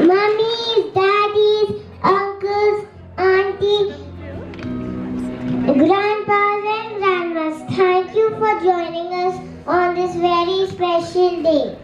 Mummies, daddies, uncles, aunties, grandpas and grandmas, thank you for joining us on this very special day.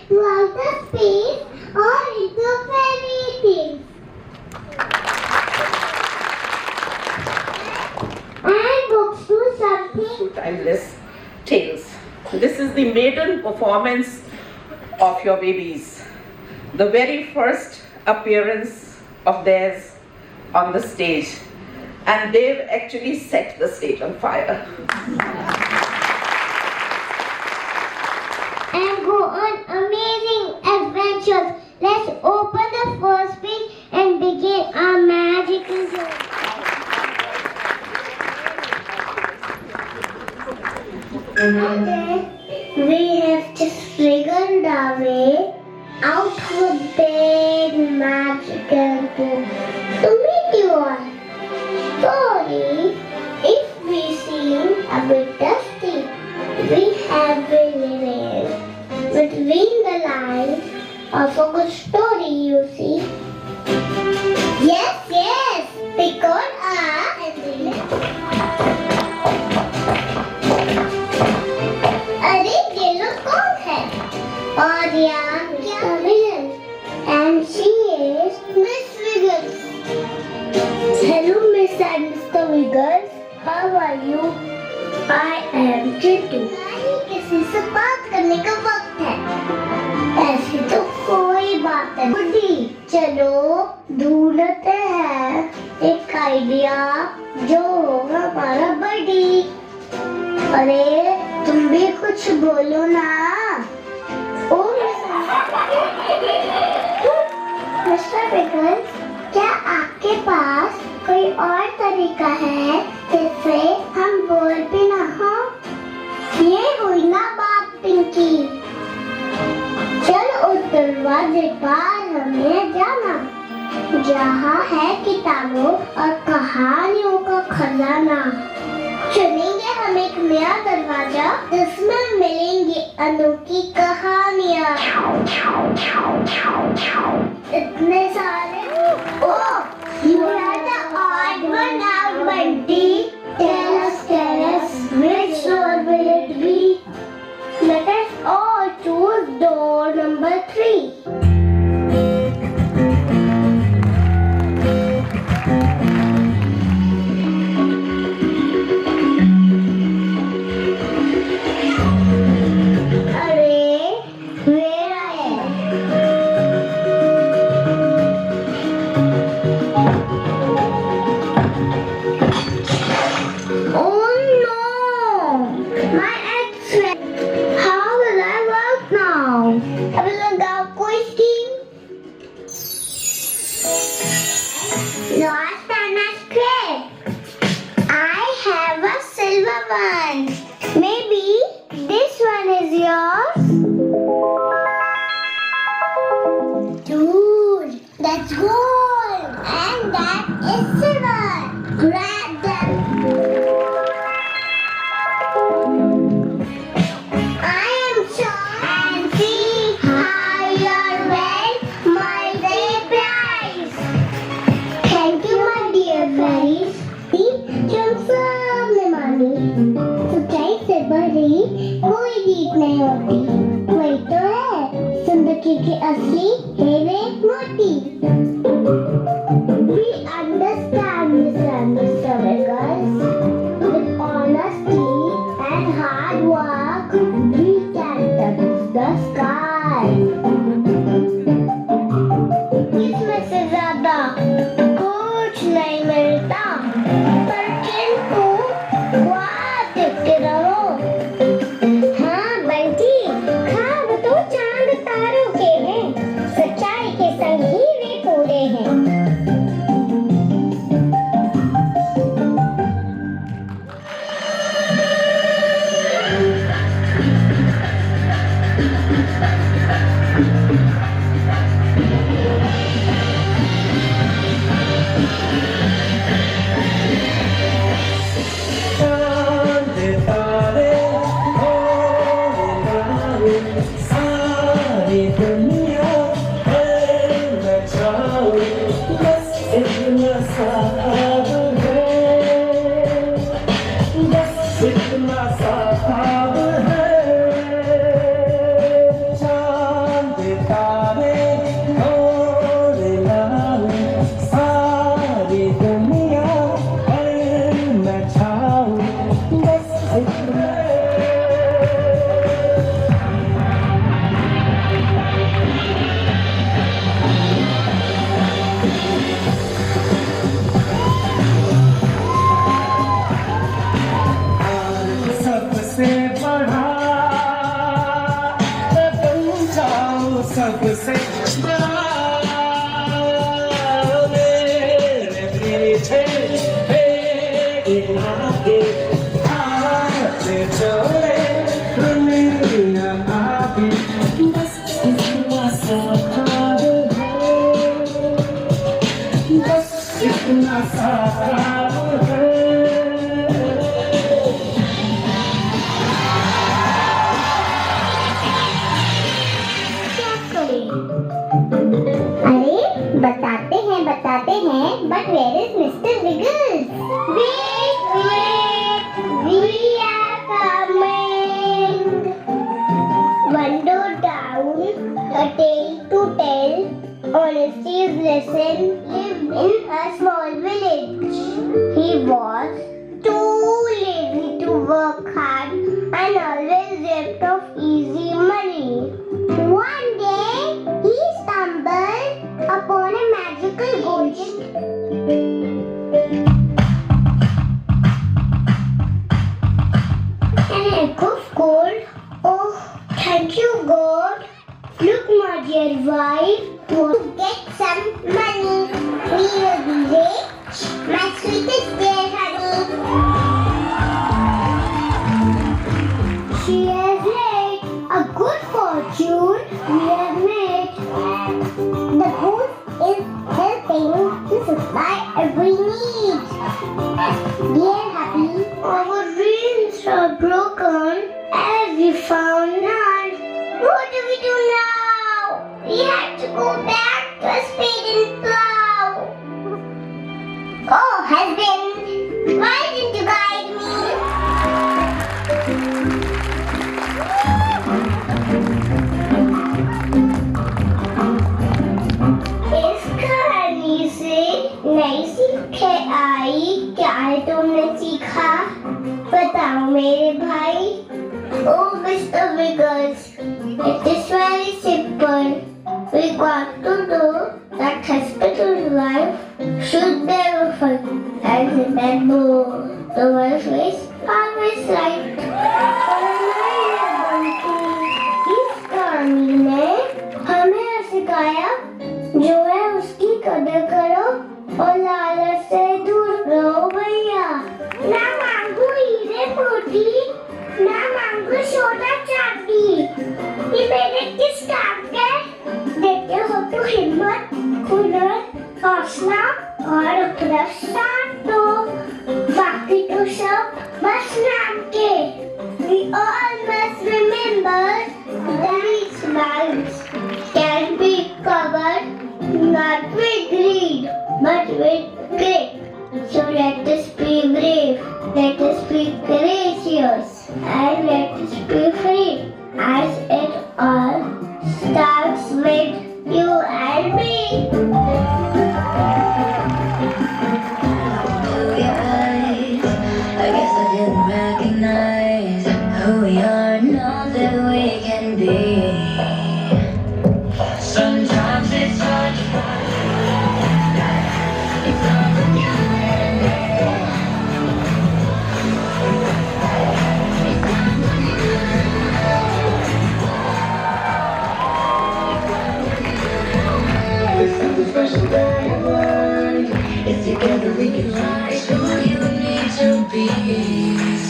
Throughout the space or into fairy tales. And books do something. Timeless tales. This is the maiden performance of your babies. The very first appearance of theirs on the stage. And they've actually set the stage on fire. And go on amazing adventures. Let's open the first page and begin our magical journey. Okay, we have just figured our way out of a big magical book to meet you all. Sorry if we seem a bit dusty. We have been erased between the lines of a good story, you see. Yes, because अरे ये लोग कौन है? और यहाँ Mr. Wiggles and she is Miss Wiggles. Hello, Miss and Mr. Wiggles. How are you? I am Chitu. किसी से बात करने का वक्त है। ऐसी तो कोई बात नहीं। चलो ढूंढते हैं एक आइडिया जो होगा हमारा बड़ी। अरे तुम भी कुछ बोलो ना। ओ मिस्टर पिकल्स, क्या आपके पास कोई और तरीका है जिससे हम बोर भी ना हो? ये हुई ना बात पिंकी। चल उस दरवाजे पार हमें जाना, जहाँ है किताबों और कहानियों का खजाना। चुनेंगे हम एक नया दरवाजा, जिसमें मिलेंगी अनोखी कहानियाँ। इतने सारे। ओह, you are the odd one out, Bunty. Tell us, which door will it be? Let us all choose door number 3. Lost and a scrape. I have a silver one. Maybe this one is yours? Dude, that's gold. And that is silver. Grab them. I am sure and see how your wealth multiplies. Thank you, my dear fairies. तुम सब ने मानी, सच्चाई से बड़ी कोई जीत नहीं होती। वही तो है जिंदगी की असली हीरे मोती। We understand, Mr. Wiggles. With honesty and hard work, we can touch the sky. इसमें से ज्यादा कुछ नहीं मिलता, पर किंतु बात देखते रहो। हाँ बंटी, ख्वाब तो चांद तारों के हैं, सच्चाई के संग ही वे पूरे हैं। सबसे बड़ा मेरे पीछे आगे आते चले दुनिया आगे बस इतना सा ख्वाब है, बस इतना सा ख्वाब है। अरे बताते हैं, but where is Mr. Wiggles? Wait, we are coming. One door down, a tale to tell. Honesty's lesson lived in a small village. He was too lazy to work hard and always dreamt of easy money. One day, he stumbled upon a magical ghost. An egg of gold. Oh, thank you, God. Look, wife to get some money. We will be rich. My sweetest dear honey. She has laid a good fortune we have made. The good is helping to supply every need. Dear happy, our dreams are broken as we found none. What do we do now? We have to go back to a spade and plow. Oh, husband, why didn't you guide me? इस कहानी से नई सीख है आई, क्या है तुमने सीखा? बताओ मेरे भाई. Oh, Mr. Wiggles, it is very simple. We got to do that hospital's wife should never forget and remember the wife is always right. इस कहानी ने हमें सिखाया जो है उसकी कदर करो और लालच से दूर रहो भैया. ना मांगो हीरे मोती, ना मांगो सोना चांदी. ये मेरे किस काम के? देते हो तो हिम्मत, हुनर, हौसला और अपना साथ दो. बाकी तो सब बस नाम के. We all must remember that these minds can be covered not with greed but with grit. So let us be brave, let us be courageous, and let us be free, as it all starts with you and me. Through your eyes, I guess I didn't recognize who we are, not that we can be. Sometimes it's hard to find. It's all for you and me. It's all for you. This is a special day of life. It's together we can fly. It's who you need to be.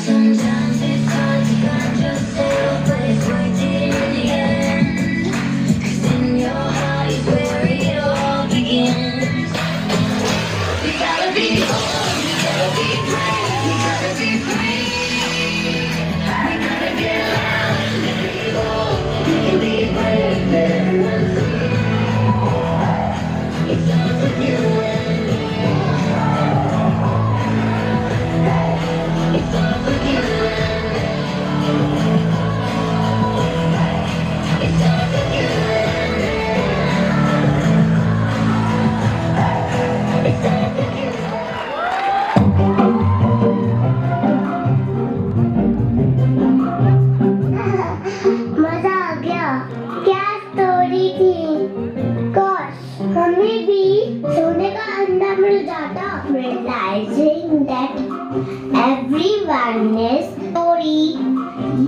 Sometimes it's hard to find yourself, but it's worth it in the end. 'Cause in your heart is where it all begins. We gotta be bold, we gotta be brave, we gotta be free. We gotta get loud and be bold. We can be brave and free. It's all for you and me. It's all for you and me. It's all for you and me. It's all for you. मजा आ गया. क्या story थी. काश हमें भी सोने का अंडा मिल जाता. Realizing that everyone's story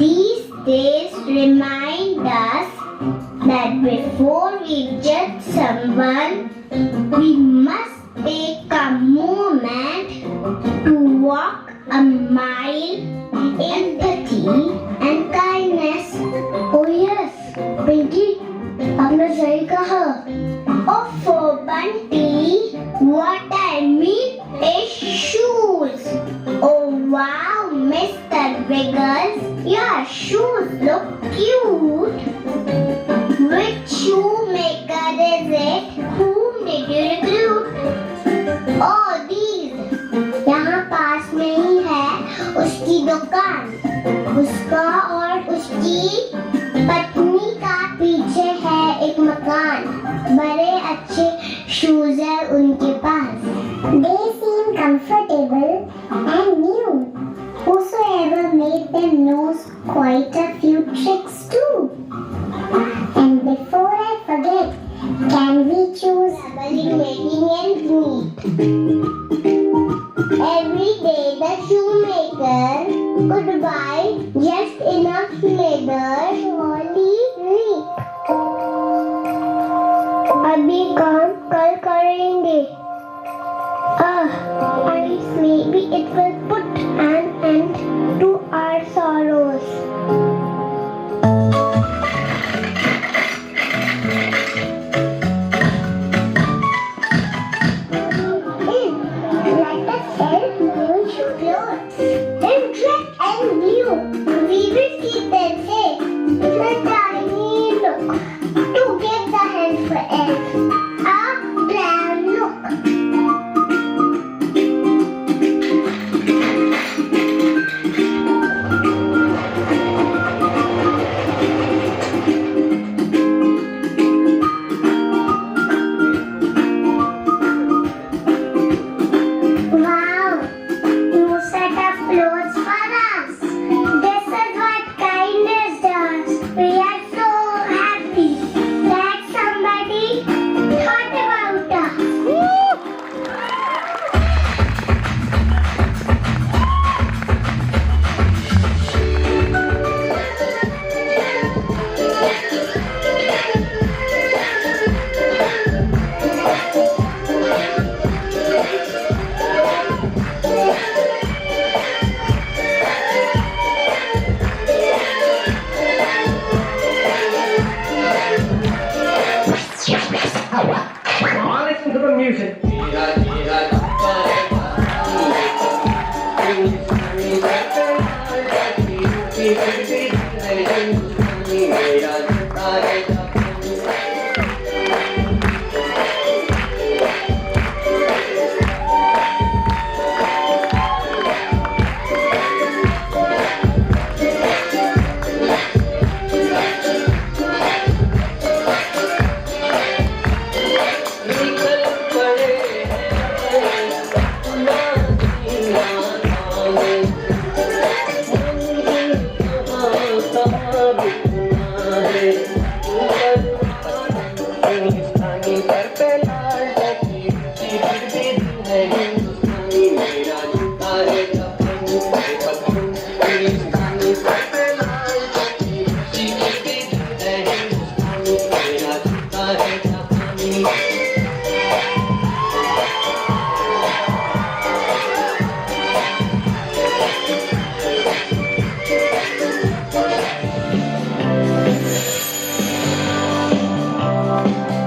these days remind us that before we judge someone, we must take a moment to walk a mile in empathy and kindness. Oh yes, Pinky, आपने सही कहा. Oh, for Bunty, what I mean is shoes. Oh wow, Mr. Wiggles, your shoes look cute. Which shoemaker is it? Whom did you recruit? Oh, these. यहाँ पास में ही है उसकी दुकान. उसका और उसकी पत्नी का पीछे है एक मकान. बड़े अच्छे शूज है उनके पास. They seem comfortable and new. Whosoever made them knows quite a few tricks too. And before I forget, can we choose making ends meet? Every day the shoemaker could buy just enough leather to only reap. अभी काम कल करेंगे. Maybe it will put an end to our sorrows. Let us sell new clothes. In red and blue, we will see them say, the tiny look to give the hand for elf a brown look. Wow, new set of clothes for us. This is what kindness does. We are so happy that somebody thought about us. Now listen to the music.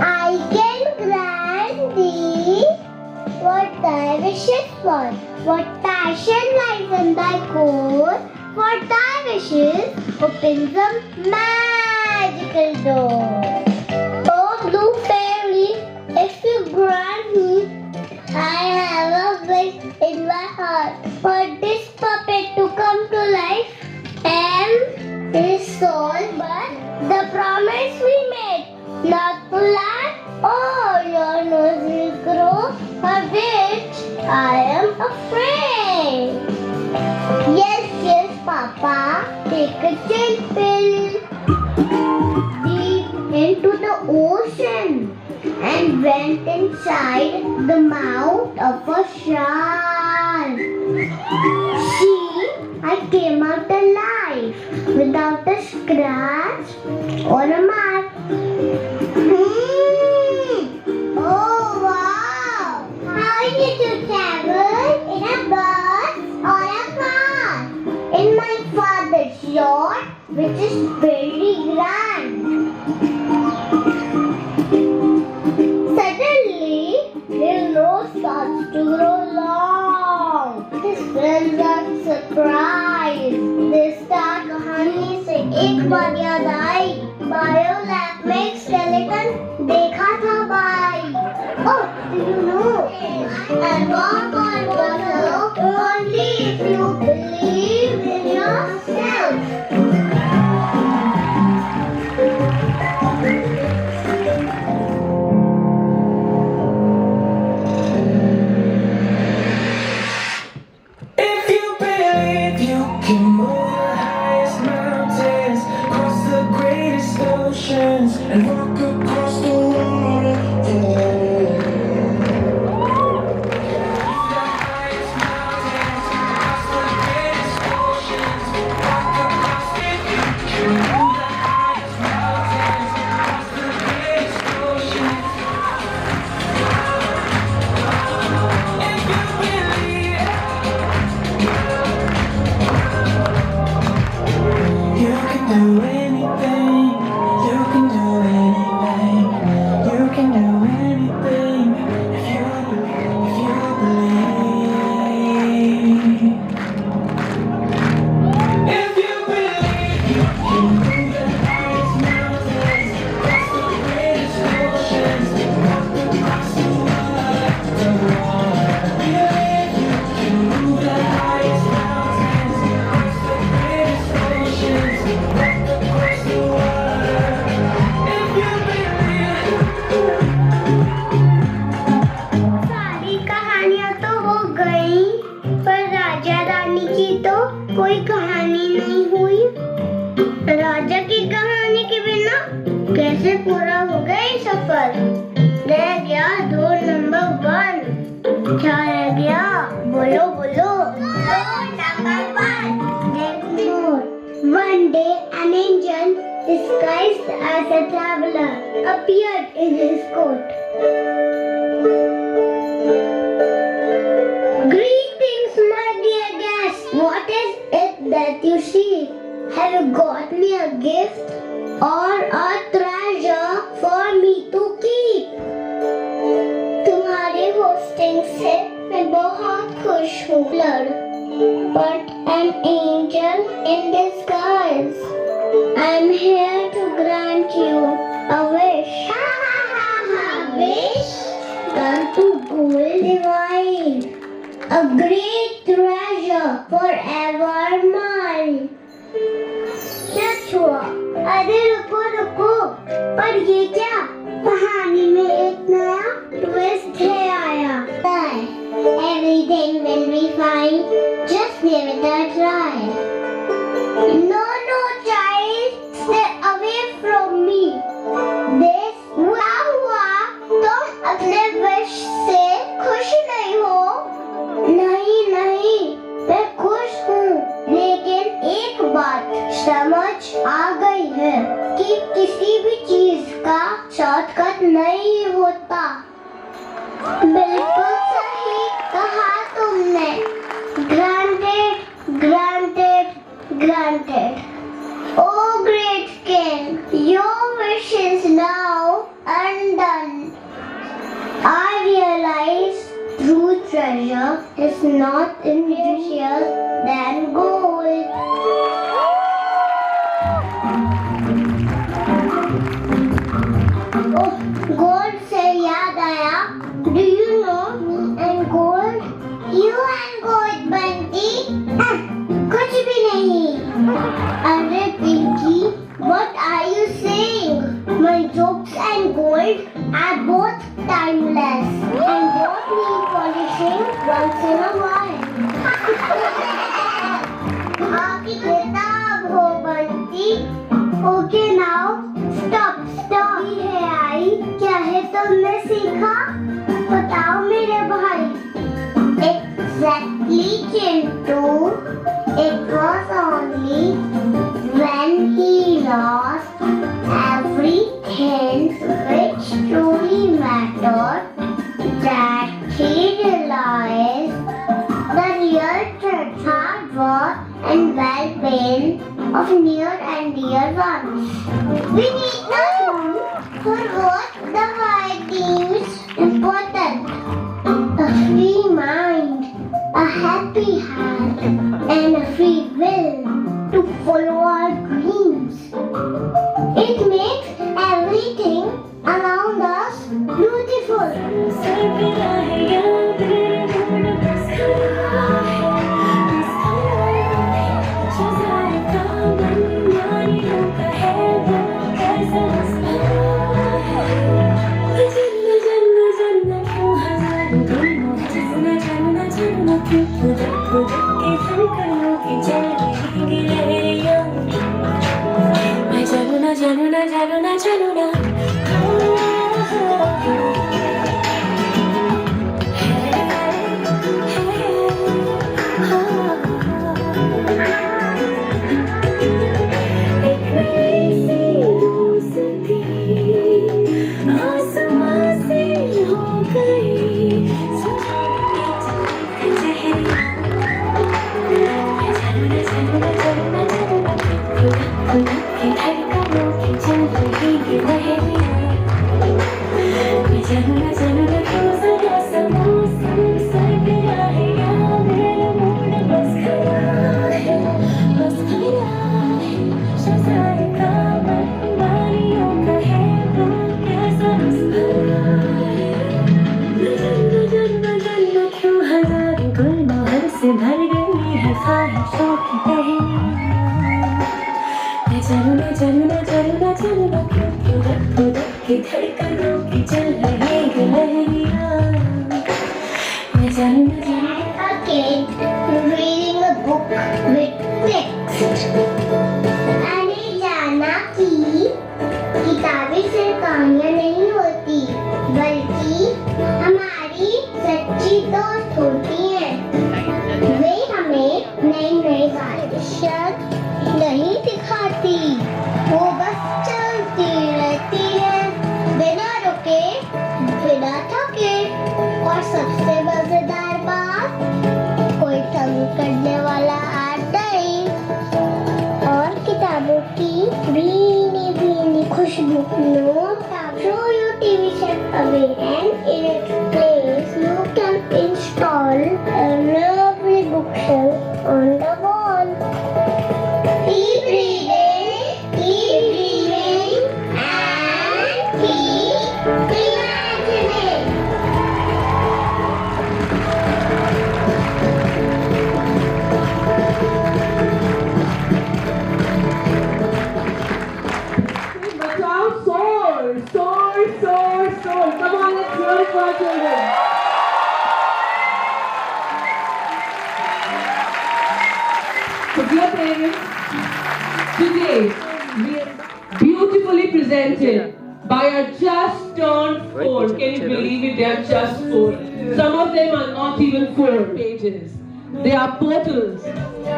I can grant thee what thy wishes for, what passion lies in thy core, for thy wishes opens a magical door. Oh blue fairy, if you grant me, I have a wish in my heart for this puppet to come to life and his soul, but the promise we made not to laugh, oh, your nose will grow, for which I am afraid. Yes, Papa, take a chill pill deep into the ocean and went inside the mouth of a shark. See, I came out alive without a scratch or a mark. Oh wow! How did you travel? In a bus or a car? In my father's yacht, which is very grand. Suddenly, his nose starts to grow long. His friends are surprised. They start कहानी से एक बार याद आई. बायोलैब में एक skeleton देखा था भाई. Oh, do you know? And walk on water only if you believe in yourself. If you believe you can move the highest mountains, cross the greatest oceans, and walk across the world, you got as a traveler appeared in his court. Greetings, my dear guest. What is it that you seek? Have you got me a gift or a treasure for me to keep? तुम्हारे hosting से मैं बहुत खुश हूँ, Lord. But an angel in disguise. I'm here to grant you a wish. A wish? Turn to gold divine. A great treasure forever mine. क्या हुआ? अरे रुको रुको, पर ये क्या? कहानी में एक नया ट्विस्ट है आया. Everything will be fine. Just give it a try. No, child, stay away from me. This क्या हुआ? तुम अपने wish से खुश नहीं हो? नहीं, मैं खुश हूँ, लेकिन एक बात समझ आ गई है कि किसी भी चीज का शॉर्टकट नहीं होता. बिल्कुल सही कहा तुमने. Granted. Oh great king, your wish is now undone. I realize true treasure is not in richer than gold. Oh, gold से याद आया. Do you know me and gold? You and gold, Bunty? कुछ भी नहीं. अरे Pinky, what are you saying? My jokes and gold are both timeless and both need polishing once in a while. आपकी किताब हो Bunty. Okay now, stop. ये है आई. क्या है तुमने सीखा? बताओ मेरे भाई. Exactly, Chintu. It was only when he lost everything which truly mattered that he realized the real hard work and well-being of near and dear ones. We need not for what the right is important. A free mind, a happy heart, and a free will to follow our dreams. It makes everything around us beautiful. Again, reading a book with text. मैंने जाना कि किताबें सिर्फ कहानियाँ नहीं होती, बल्कि हमारी सच्ची दोस्त होती हैं. वे हमें नई बातें नहीं दिखाती, वो बस चलती सबसे मजेदार बात, कोई तंग करने वाला आता ही और किताबों की भीनी भीनी खुशबू. No tab. Throw your TV set away and in its place you can install a lovely bookshelf on the wall. Keep reading, and keep imagining. Bachao, soar, soar, soar, soar. Come on, let's hear it for our children. So dear parents, today we are beautifully presented by our just turned 4. Can you believe it? They are just 4. Some of them are not even 4 pages. They are portals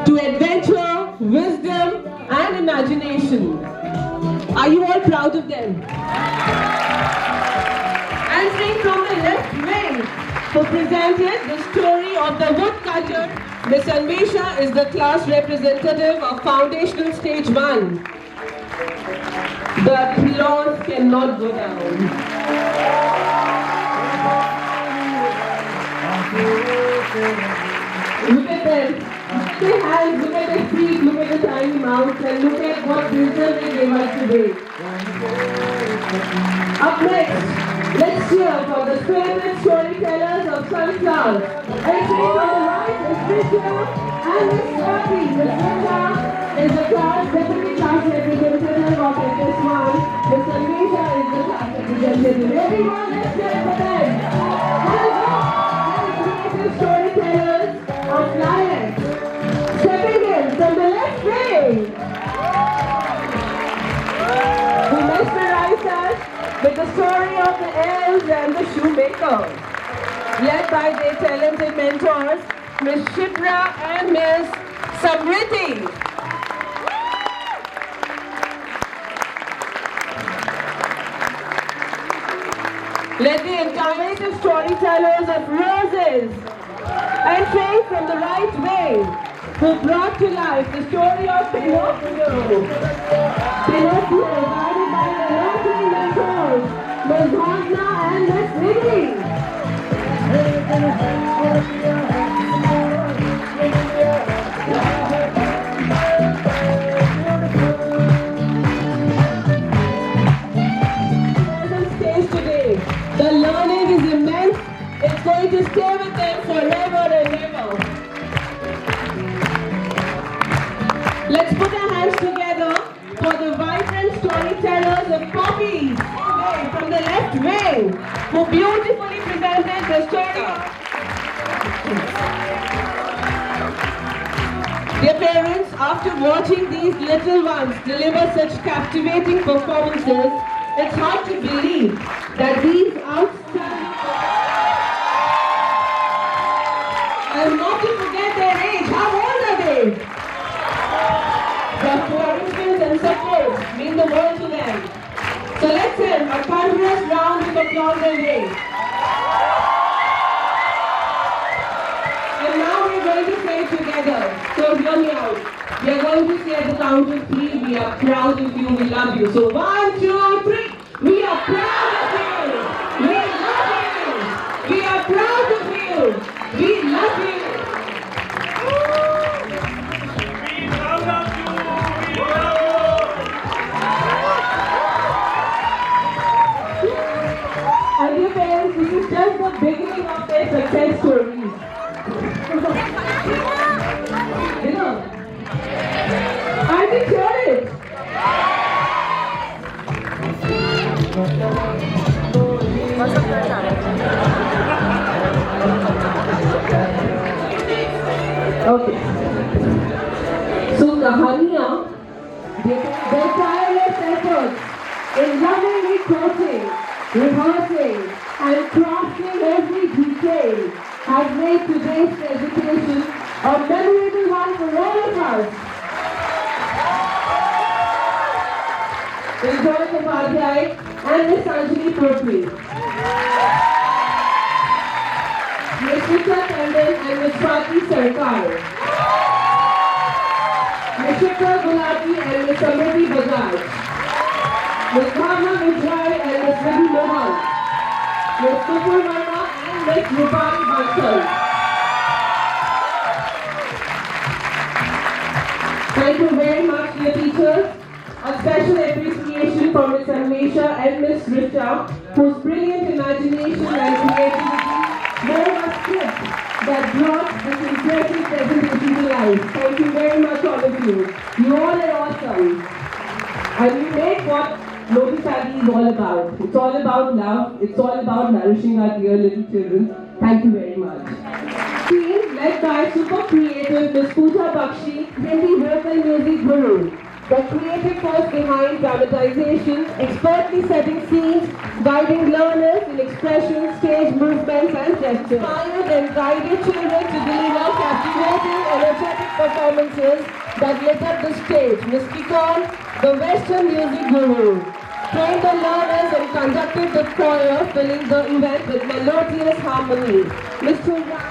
to adventure, wisdom and imagination. Are you all proud of them? Answering from the left wing, who presented the story of the woodcutter, Miss Anvesha is the class representative of Foundational Stage 1. The applause cannot go down. Look at them. Look at their hands, look at their feet, look at the tiny mouths, and look at what wisdom they gave us today. Up next, let's cheer for the spirited storytellers of Sunflower. Entering from the right is Trisha and Miss Swati. Miss Trisha is the class deputy class representative of SS1. Miss Anvesha is the class representative. Everyone, let's cheer for them. Hands up! Creative storytellers of Lions. Stepping in from the left wing, who mesmerized us with the story of the elves and the shoemaker. Led by their talented mentors, Miss Shipra and Miss Samriti. Led the innovative storytellers of Roses. Entering from the right wing, who brought to life the story of Pinocchio. Pinocchio, guided by the lovely mentors, Miss Bhavna and Miss Nidhi. On stage today, the learning is immense. It's going to stay with them forever and ever. Let's put our hands together for the vibrant storytellers of Poppies from the left wing, who beautifully presented the story of... Dear parents, after watching these little ones deliver such captivating performances, it's hard to believe that these outstanding... And not to forget their age. How old are they? Their encouragement and support mean the world to them. So let's have a thunderous round of applause and wave. And now we're going to say it together. So hear me out. We are going to say at the count of 3, we are proud of you, we love you. So 1, 2, 3. We are proud of you. We love you. We are proud of you. We love you. And dear parents, this is just the beginning of their success stories. You know, I can hear it. Okay. So Kahaniya, their tireless efforts in lovingly coaching, rehearsing, and crafting every detail has made today's presentation a memorable one for all of us. Enjoy the Upadhyay and Miss Anjali Potri. Shikha Tandon and Ms. Swati Sarkar. Ms. Shikha Gulati and Ms. Samriti Bajaj. Ms. Bhavna Vijay and Ms. Vidhi Mohan. Ms. Kupur Verma and Ms. Rupali Bansal. Thank you very much, dear teachers. A special appreciation for Ms. Anmesha and Ms. Richa, whose brilliant imagination and creativity wove a script that brought this impressive presentation to life. Thank you very much, all of you. You all are awesome. And you made what Lotus Alley is all about. It's all about love. It's all about nourishing our dear little children. Thank you very much. Team led by super creative Ms. Pooja Bakshi, Hindi vocal music guru. The creative force behind dramatization, expertly setting scenes, guiding learners in expression, stage movements and gestures. Inspired and guided children to deliver captivating, energetic performances that lit up the stage. Ms. Kikon, the Western music guru, trained the learners and conducted the choir, filling the event with melodious harmony. Ms. Chundra,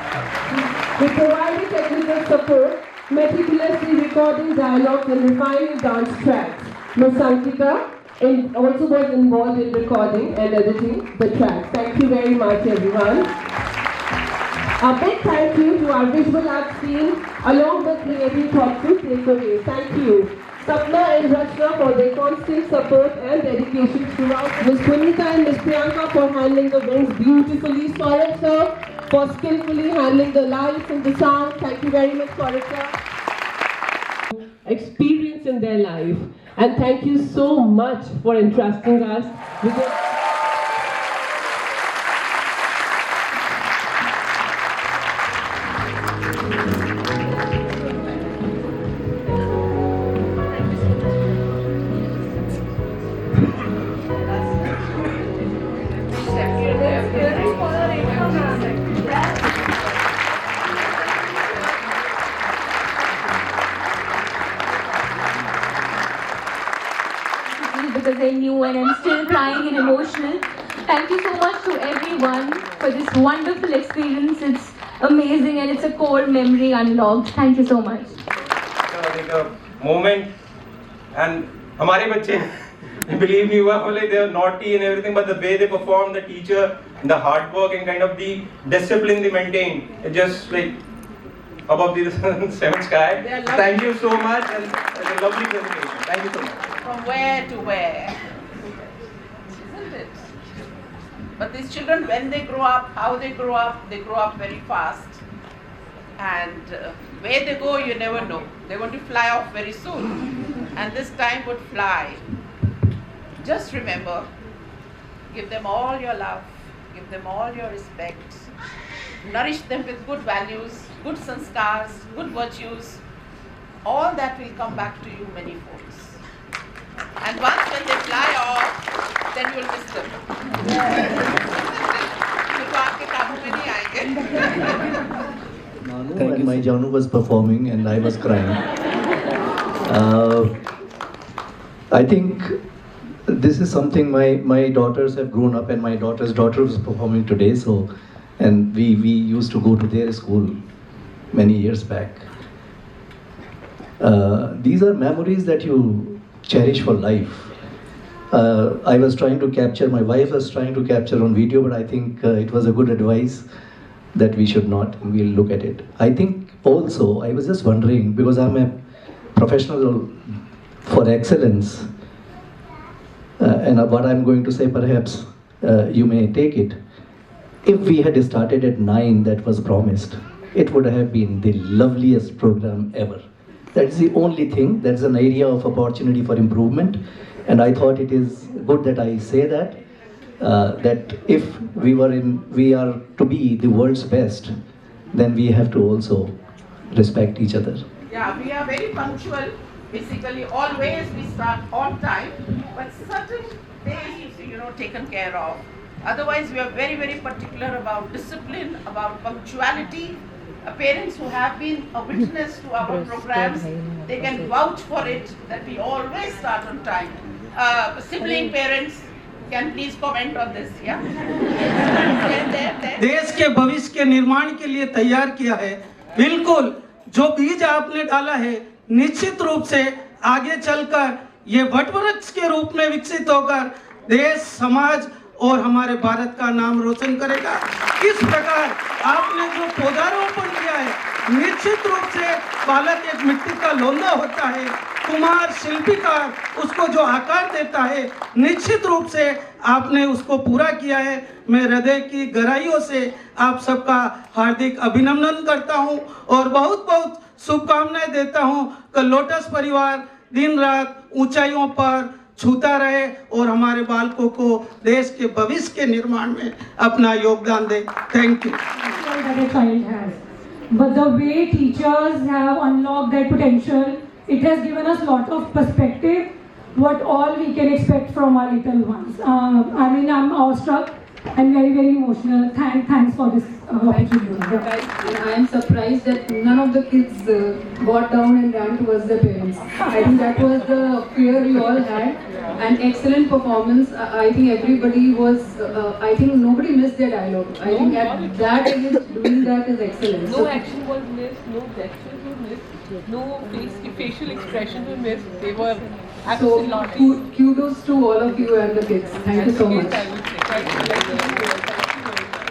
who provided technical support, meticulously recording dialogues and refining dance tracks. Ms. Sankika also was involved in recording and editing the tracks. Thank you very much, everyone. A big thank you to our visual arts team, along with creative thoughtful takeaways. Thank you. Sapna and Rachna for their constant support and dedication throughout. Ms. Punita and Ms. Priyanka for handling the wings beautifully. Saurabh sir for skillfully handling the lights and the sound. Thank you very much, Saurabh sir. Experience in their life. And thank you so much for entrusting us with a because I knew and I'm still crying and emotional. Thank you so much to everyone for this wonderful experience. It's amazing and it's a core memory unlocked. Thank you so much. Like a moment, and हमारे बच्चे believe me, they are naughty and everything, but the way they perform, the teacher, the hard work and kind of the discipline they maintain, it's just like above the seventh sky. Thank you so much, and it's a lovely presentation. Thank you so much. From where to where, isn't it? But these children, when they grow up, how they grow up very fast. And where they go, you never know. They're going to fly off very soon. And this time would fly. Just remember, give them all your love, give them all your respect, nourish them with good values, good sanskars, good virtues. All that will come back to you many folds. And once when they fly off, then you will miss them. तो आपके काबू में नहीं आएंगे. When my Janu was performing and I was crying. I think this is something my daughters have grown up, and my daughter's daughter was performing today. So, and we used to go to their school many years back. These are memories that you cherish for life. I was trying to capture, my wife was trying to capture on video, but I think it was a good advice that we should not, and we'll look at it. I think also, I was just wondering, because I'm a professional for excellence, and what I'm going to say, perhaps you may take it. If we had started at 9, that was promised, it would have been the loveliest program ever. That's the only thing, that's an area of opportunity for improvement, and I thought it is good that I say that. That if we are to be the world's best, then we have to also respect each other. Yeah, we are very punctual. Basically, always we start on time, but certain days, taken care of. Otherwise, we are very, very particular about discipline, about punctuality. Parents who have been a witness to our programs, they can vouch for it that we always start on time. Sibling parents can please comment on this, yeah? There. देश के भविष्य के निर्माण के लिए तैयार किया है। बिल्कुल जो बीज आपने डाला है निश्चित रूप से आगे चलकर ये वटवृक्ष के रूप में विकसित होकर देश, समाज और हमारे भारत का नाम रोशन करेगा। इस प्रकार आपने जो पौधारोपण किया है निश्चित रूप से बालक एक मिट्टी का लोंदा होता है, कुम्हार शिल्पीकार उसको जो आकार देता है निश्चित रूप से आपने उसको पूरा किया है। मैं हृदय की गहराइयों से आप सबका हार्दिक अभिनंदन करता हूं और बहुत बहुत शुभकामनाएं देता हूं कि लोटस परिवार दिन रात ऊंचाइयों पर छूता रहे और हमारे बालकों को देश के भविष्य के निर्माण में अपना योगदान दे। Thank you. That a child has. But the way teachers have unlocked their potential, it has given us lot of perspective, what all we can expect from our little ones. I mean, I'm awestruck and very, very emotional. Thanks for this opportunity. And I am surprised that none of the kids got down and ran towards their parents. I think that was the fear we all had. An excellent performance. I think everybody was, I think nobody missed their dialogue. I think at that age, doing that is excellent. No action was missed, no gestures were missed, no facial expressions were missed. They were absolutely. So kudos to all of you and the kids. Thank you so much. I would say.